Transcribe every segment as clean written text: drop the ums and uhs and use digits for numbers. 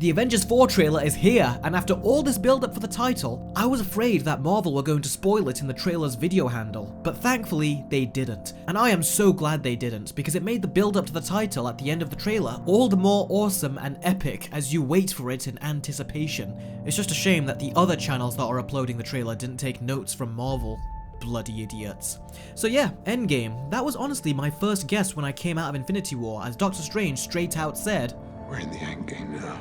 The Avengers 4 trailer is here, and after all this build up for the title, I was afraid that Marvel were going to spoil it in the trailer's video handle, but thankfully they didn't. And I am so glad they didn't, because it made the build up to the title at the end of the trailer all the more awesome and epic as you wait for it in anticipation. It's just a shame that the other channels that are uploading the trailer didn't take notes from Marvel. Bloody idiots. So yeah, Endgame. That was honestly my first guess when I came out of Infinity War, as Doctor Strange straight out said, "We're in the Endgame now."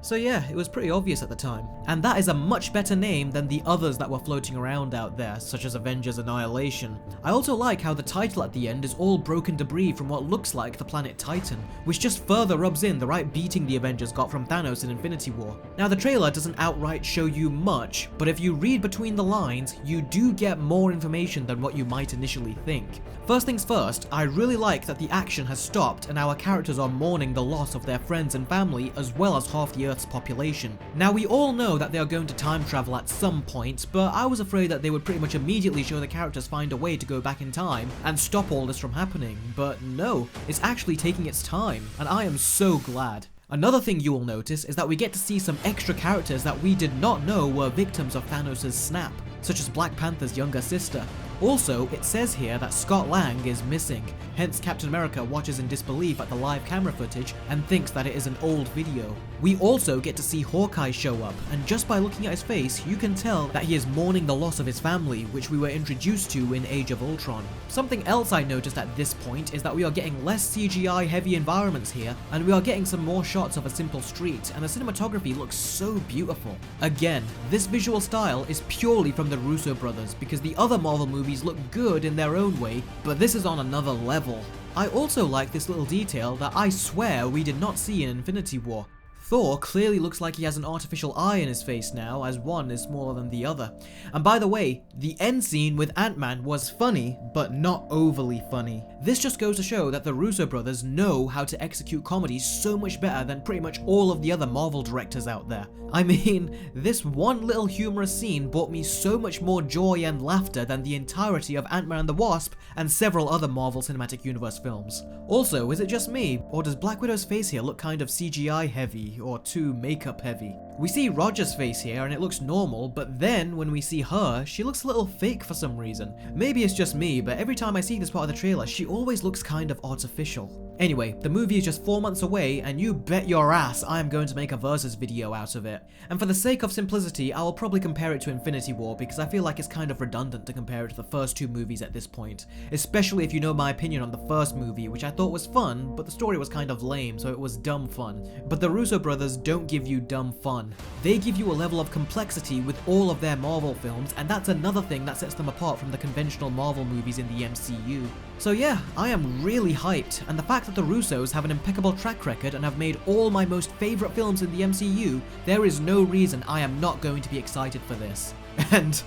So yeah, it was pretty obvious at the time. And that is a much better name than the others that were floating around out there, such as Avengers Annihilation. I also like how the title at the end is all broken debris from what looks like the planet Titan, which just further rubs in the right beating the Avengers got from Thanos in Infinity War. Now the trailer doesn't outright show you much, but if you read between the lines, you do get more information than what you might initially think. First things first, I really like that the action has stopped and our characters are mourning the loss of their friends and family as well as half the Earth's population. Now we all know that they are going to time travel at some point, but I was afraid that they would pretty much immediately show the characters find a way to go back in time and stop all this from happening, but no, it's actually taking its time, and I am so glad. Another thing you will notice is that we get to see some extra characters that we did not know were victims of Thanos' snap, such as Black Panther's younger sister. Also, it says here that Scott Lang is missing, hence Captain America watches in disbelief at the live camera footage and thinks that it is an old video. We also get to see Hawkeye show up, and just by looking at his face, you can tell that he is mourning the loss of his family, which we were introduced to in Age of Ultron. Something else I noticed at this point is that we are getting less CGI heavy environments here, and we are getting some more shots of a simple street, and the cinematography looks so beautiful. Again, this visual style is purely from the Russo Brothers, because the other Marvel movies look good in their own way, but this is on another level. I also like this little detail that I swear we did not see in Infinity War. Thor clearly looks like he has an artificial eye in his face now, as one is smaller than the other. And by the way, the end scene with Ant-Man was funny, but not overly funny. This just goes to show that the Russo brothers know how to execute comedy so much better than pretty much all of the other Marvel directors out there. I mean, this one little humorous scene brought me so much more joy and laughter than the entirety of Ant-Man and the Wasp and several other Marvel Cinematic Universe films. Also, is it just me, or does Black Widow's face here look kind of CGI heavy, or too makeup heavy? We see Roger's face here and it looks normal, but then when we see her, she looks a little fake for some reason. Maybe it's just me, but every time I see this part of the trailer, she always looks kind of artificial. Anyway, the movie is just 4 months away, and you bet your ass I am going to make a versus video out of it. And for the sake of simplicity, I will probably compare it to Infinity War, because I feel like it's kind of redundant to compare it to the first two movies at this point. Especially if you know my opinion on the first movie, which I thought was fun, but the story was kind of lame, so it was dumb fun. But the Russo brothers don't give you dumb fun. They give you a level of complexity with all of their Marvel films, and that's another thing that sets them apart from the conventional Marvel movies in the MCU. So yeah, I am really hyped, and the fact that the Russos have an impeccable track record and have made all my most favourite films in the MCU, there is no reason I am not going to be excited for this. And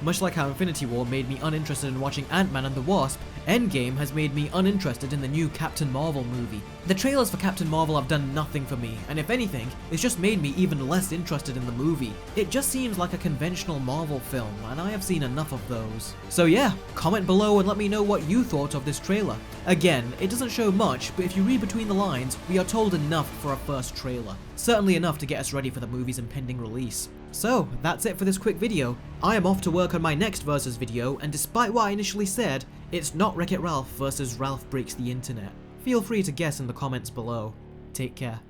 much like how Infinity War made me uninterested in watching Ant-Man and the Wasp, Endgame has made me uninterested in the new Captain Marvel movie. The trailers for Captain Marvel have done nothing for me, and if anything, it's just made me even less interested in the movie. It just seems like a conventional Marvel film, and I have seen enough of those. So yeah, comment below and let me know what you thought of this trailer. Again, it doesn't show much, but if you read between the lines, we are told enough for a first trailer. Certainly enough to get us ready for the movie's impending release. So, that's it for this quick video. I am off to work on my next versus video, and despite what I initially said, it's not Wreck-It Ralph versus Ralph Breaks the Internet. Feel free to guess in the comments below. Take care.